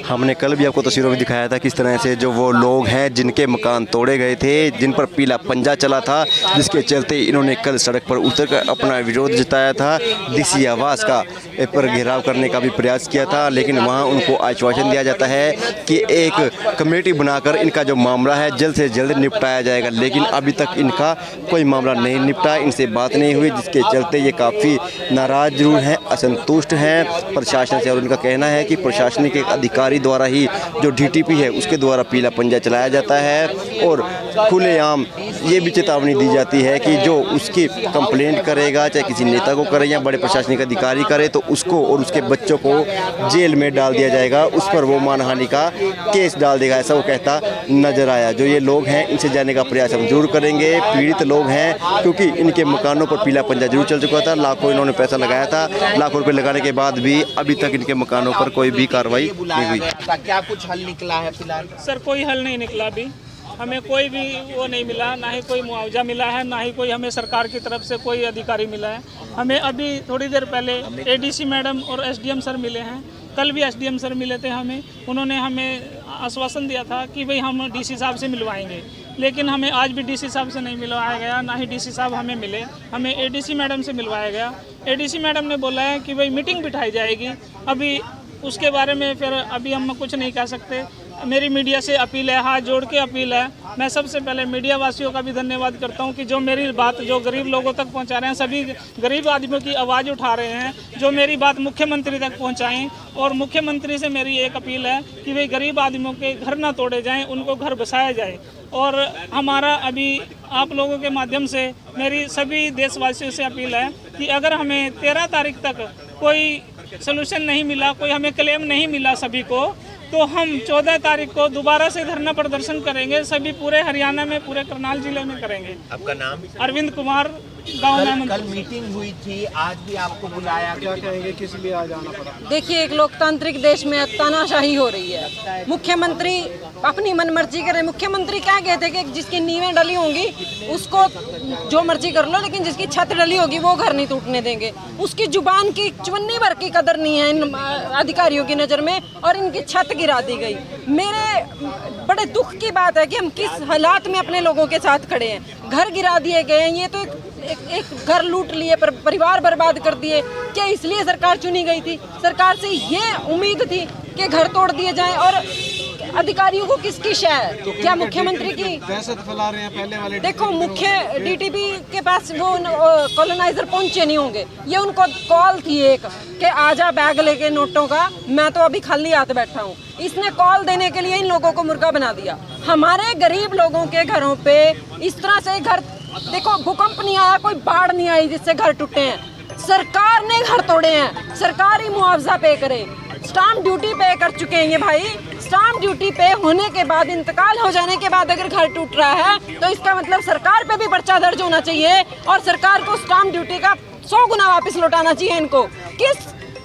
हमने कल भी आपको तस्वीरों में दिखाया था किस तरह से जो वो लोग हैं जिनके मकान तोड़े गए थे, जिन पर पीला पंजा चला था, जिसके चलते इन्होंने कल सड़क पर उतरकर अपना विरोध जताया था। डीसी आवास का पर घेराव करने का भी प्रयास किया था, लेकिन वहां उनको आश्वासन दिया जाता है कि एक कमेटी बनाकर इनका जो मामला है जल्द से जल्द निपटाया जाएगा, लेकिन अभी तक इनका कोई मामला नहीं निपटा, इनसे बात नहीं हुई, जिसके चलते ये काफ़ी नाराज जरूर हैं, असंतुष्ट हैं प्रशासन से। और उनका कहना है कि प्रशासनिक एक अधिकारी द्वारा ही जो डीटीपी है उसके द्वारा पीला पंजा चलाया जाता है और खुलेआम ये भी चेतावनी दी जाती है कि जो उसकी कंप्लेंट करेगा, चाहे किसी नेता को करे या बड़े प्रशासनिक अधिकारी करे, तो उसको और उसके बच्चों को जेल में डाल दिया जाएगा, उस पर वो मानहानि का केस डाल देगा, ऐसा वो कहता नजर आया। जो ये लोग हैं इनसे जाने का प्रयास हम जरूर करेंगे। पीड़ित लोग हैं क्योंकि इनके मकानों पर पीला पंजा जरूर चल चुका था, लाखों इन्होंने पैसा लगाया था, लाखों रुपए लगाने के बाद भी अभी तक इनके मकानों पर कोई भी कार्रवाई नहीं हुई। क्या कुछ हल निकला है फिलहाल? सर कोई हल नहीं निकला, अभी हमें कोई भी वो नहीं मिला, ना ही कोई मुआवजा मिला है, ना ही कोई हमें सरकार की तरफ से कोई अधिकारी मिला है। हमें अभी थोड़ी देर पहले एडीसी मैडम और एसडीएम सर मिले हैं, कल भी एसडीएम सर मिले थे हमें, उन्होंने हमें आश्वासन दिया था कि भाई हम डीसी साहब से मिलवाएंगे, लेकिन हमें आज भी डीसी साहब से नहीं मिलवाया गया, ना ही डीसी साहब हमें मिले। हमें एडीसी मैडम से मिलवाया गया, एडीसी मैडम ने बोला है कि भाई मीटिंग बिठाई जाएगी, अभी उसके बारे में फिर अभी हम कुछ नहीं कह सकते। मेरी मीडिया से अपील है, हाथ जोड़ के अपील है, मैं सबसे पहले मीडिया वासियों का भी धन्यवाद करता हूं कि जो मेरी बात जो गरीब लोगों तक पहुंचा रहे हैं, सभी गरीब आदमियों की आवाज़ उठा रहे हैं, जो मेरी बात मुख्यमंत्री तक पहुंचाएं। और मुख्यमंत्री से मेरी एक अपील है कि भाई गरीब आदमियों के घर ना तोड़े जाएं, उनको घर बसाया जाए। और हमारा अभी आप लोगों के माध्यम से मेरी सभी देशवासियों से अपील है कि अगर हमें 13 तारीख तक कोई सलूशन नहीं मिला, कोई हमें क्लेम नहीं मिला सभी को, तो हम 14 तारीख को दोबारा से धरना प्रदर्शन करेंगे, सभी पूरे हरियाणा में, पूरे करनाल जिले में करेंगे। आपका नाम? अरविंद कुमार, गाँव में। कल मीटिंग हुई थी, आज भी आपको बुलाया, क्या कहेंगे, किस लिए आज आना पड़ा? देखिए, एक लोकतांत्रिक देश में तानाशाही हो रही है, मुख्यमंत्री अपनी मनमर्जी करे। मुख्यमंत्री क्या कहते हैं कि जिसकी नींवें डली होंगी उसको जो मर्जी कर लो, लेकिन जिसकी छत डली होगी वो घर नहीं टूटने देंगे। उसकी जुबान की चुन्नी भर की कदर नहीं है इन अधिकारियों की नज़र में, और इनकी छत गिरा दी गई। मेरे बड़े दुख की बात है कि हम किस हालात में अपने लोगों के साथ खड़े हैं। घर गिरा दिए गए हैं, ये तो एक घर लूट लिए, परिवार बर्बाद कर दिए। क्या इसलिए सरकार चुनी गई थी? सरकार से ये उम्मीद थी कि घर तोड़ दिए जाएं, और अधिकारियों को किसकी शय है? क्या मुख्यमंत्री की? दहशत फैला रहे हैं पहले वाले। देखो, मुख्य डीटीपी के पास वो कॉलोनाइजर पहुंचे नहीं होंगे, ये उनको कॉल थी एक कि आजा बैग लेके नोटों का, मैं तो अभी खाली हाथ बैठा हूँ। इसने कॉल देने के लिए इन लोगों को मुर्गा बना दिया। हमारे गरीब लोगों के घरों पे इस तरह से घर, देखो भूकंप नहीं आया, कोई बाढ़ नहीं आई जिससे घर टूटे हैं, सरकार ने घर तोड़े हैं। सरकार ही मुआवजा पे करे, स्टाम्प ड्यूटी पे कर चुके हैं ये भाई। स्टाम्प ड्यूटी पे होने के बाद, इंतकाल हो जाने के बाद अगर घर टूट रहा है तो इसका मतलब सरकार पे भी पर्चा दर्ज होना चाहिए, और सरकार को स्टाम्प ड्यूटी का 100 गुना वापस लौटाना चाहिए इनको।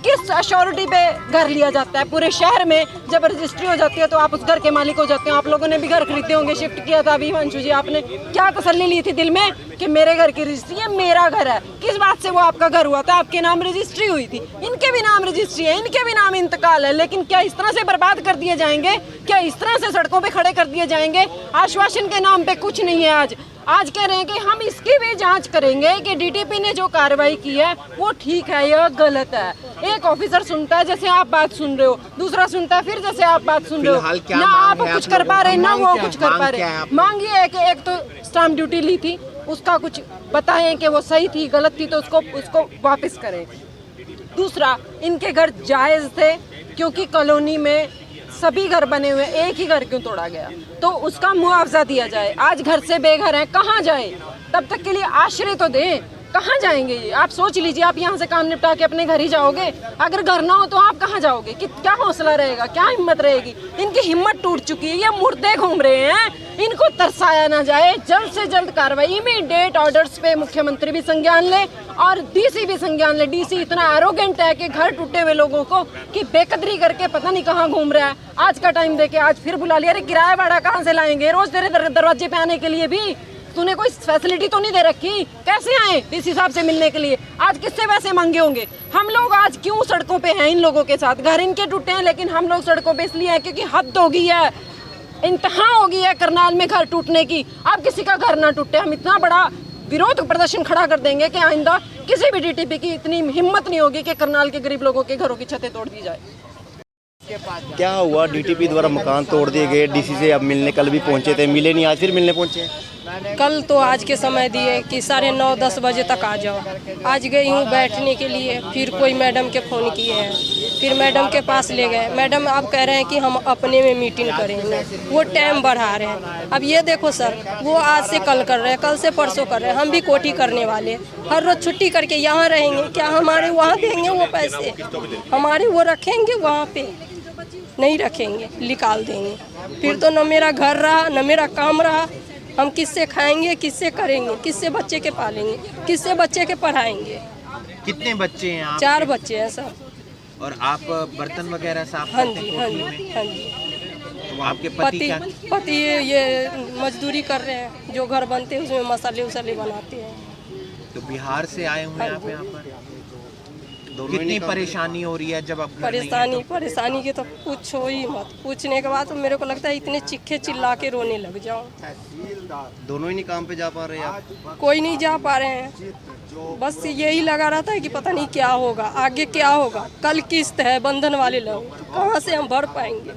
किस अश्योरिटी पे घर लिया जाता है? पूरे शहर में जब रजिस्ट्री हो जाती है तो आप उस घर के मालिक हो जाते हो। आप लोगों ने भी घर खरीदे होंगे, शिफ्ट किया था अभी हिमांशु जी, आपने क्या तसल्ली ली थी दिल में कि मेरे घर की रजिस्ट्री है, मेरा घर है? किस बात से वो आपका घर हुआ था? आपके नाम रजिस्ट्री हुई थी, इनके भी नाम रजिस्ट्री है, इनके भी नाम इंतकाल है, लेकिन क्या इस तरह से बर्बाद कर दिए जाएंगे? क्या इस तरह से सड़कों पे खड़े कर दिए जाएंगे? आश्वासन के नाम पे कुछ नहीं है। आज कह रहे हैं कि हम इसकी भी जांच करेंगे कि डीटीपी ने जो कार्रवाई की है वो ठीक है या गलत है। एक ऑफिसर सुनता है जैसे आप बात सुन रहे हो, दूसरा सुनता है फिर जैसे आप बात सुन रहे हो। ना आप कुछ कर पा रहे, ना वो कुछ कर पा रहे। मांग ये है कि एक तो स्टाम्प ड्यूटी ली थी, उसका कुछ बताएं कि वो सही थी गलत थी, तो उसको वापस करें। दूसरा, इनके घर जायज़ थे क्योंकि कॉलोनी में सभी घर बने हुए, एक ही घर क्यों तोड़ा गया? तो उसका मुआवजा दिया जाए। आज घर से बेघर हैं, कहाँ जाए? तब तक के लिए आश्रय तो दें। कहाँ जाएंगे ये? आप सोच लीजिए, आप यहाँ से काम निपटा के अपने घर ही जाओगे? अगर घर ना हो तो आप कहाँ जाओगे? क्या हौसला रहेगा, क्या हिम्मत रहेगी? इनकी हिम्मत टूट चुकी है, ये मुर्दे घूम रहे हैं, इनको तरसाया ना जाए। जल्द से जल्द कार्रवाई, इमीडिएट ऑर्डर्स पे मुख्यमंत्री भी संज्ञान ले और डीसी भी संज्ञान ले। डीसी इतना एरोगेंट है कि घर टूटे हुए लोगों को कि बेकदरी करके पता नहीं कहाँ घूम रहा है। आज का टाइम देके आज फिर बुला लिया, अरे किराया भाड़ा कहाँ से लाएंगे? रोज तेरे दरवाजे पे आने के लिए भी तूने कोई फैसिलिटी तो नहीं दे रखी, कैसे आए इस हिसाब से मिलने के लिए? आज किससे पैसे मांगे होंगे? हम लोग आज क्यों सड़कों पे हैं इन लोगों के साथ? घर इनके टूटे हैं लेकिन हम लोग सड़कों पे इसलिए हैं क्योंकि हद हो गई है, इंतहा हो गई है करनाल में घर टूटने की। अब किसी का घर ना टूटे, हम इतना बड़ा विरोध प्रदर्शन खड़ा कर देंगे कि आइंदा किसी भी डीटीपी की इतनी हिम्मत नहीं होगी कि करनाल के गरीब लोगों के घरों की छतें तोड़ दी जाए। क्या हुआ? डीटीपी द्वारा मकान तोड़ दिए गए, डीसी से अब मिलने कल भी पहुंचे थे, मिले नहीं, आज फिर मिलने पहुंचे हैं। कल तो आज के समय दिए कि 9:30-10 बजे तक आ जाओ। आज गई हूँ बैठने के लिए, फिर कोई मैडम के फ़ोन किए हैं, फिर मैडम के पास ले गए। मैडम आप कह रहे हैं कि हम अपने में मीटिंग करेंगे, वो टाइम बढ़ा रहे हैं। अब ये देखो सर, वो आज से कल कर रहे हैं, कल से परसों कर रहे हैं, हम भी कोठी करने वाले। हर रोज़ छुट्टी करके यहाँ रहेंगे, क्या हमारे वहाँ देंगे वो पैसे? हमारे वो रखेंगे वहाँ पे? नहीं रखेंगे, निकाल देंगे। फिर तो न मेरा घर रहा न मेरा काम रहा। हम किससे खाएंगे, किससे करेंगे, किससे बच्चे के पालेंगे, किससे बच्चे के पढ़ाएंगे? कितने बच्चे हैं आप? 4 बच्चे हैं सर। और आप बर्तन वगैरह साफ हाँ करते जी, हैं हाँ कोठी जी, में? हाँ जी। तो आपके पति क्या? पति ये मजदूरी कर रहे हैं, जो घर बनते हैं उसमें मसाले उसाले बनाते हैं। तो बिहार से आए हुए हैं आप यहाँ पर? कितनी परेशानी हो रही है जब आप घर नहीं हैं परेशानी की तो पूछो ही मत। पूछने के बाद तो मेरे को लगता है इतने चिल्ला चिल्ला के रोने लग जाऊं। दोनों ही नहीं काम पे जा पा रहे आप? कोई नहीं जा पा रहे हैं, बस यही लगा रहता है कि पता नहीं क्या होगा, आगे क्या होगा। कल किस्त है, बंधन वाले लोग कहाँ से हम भर पाएंगे?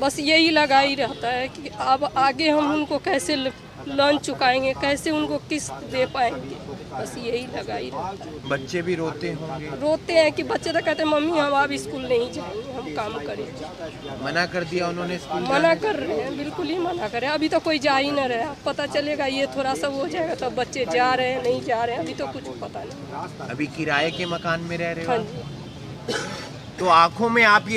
बस यही लगा ही रहता है कि अब आगे हम उनको कैसे लोन चुकाएंगे, कैसे उनको किस्त दे पाएंगे। बस यही लगा ही रहता है। तो बच्चे भी रोते होंगे? रोते हैं कि बच्चे तो कहते हैं मम्मी हम अब स्कूल नहीं जाएंगे, हम काम करेंगे। मना कर दिया उन्होंने स्कूल मना कर रहे हैं, बिल्कुल ही मना कर रहे हैं। अभी तो कोई जा ही ना रहा है, पता चलेगा ये थोड़ा सा हो जाएगा तो बच्चे जा रहे हैं नहीं जा रहे हैं, अभी तो कुछ पता नहीं। अभी किराए के मकान में रह रहे हाँ हो? जी। तो आंखों में आप ये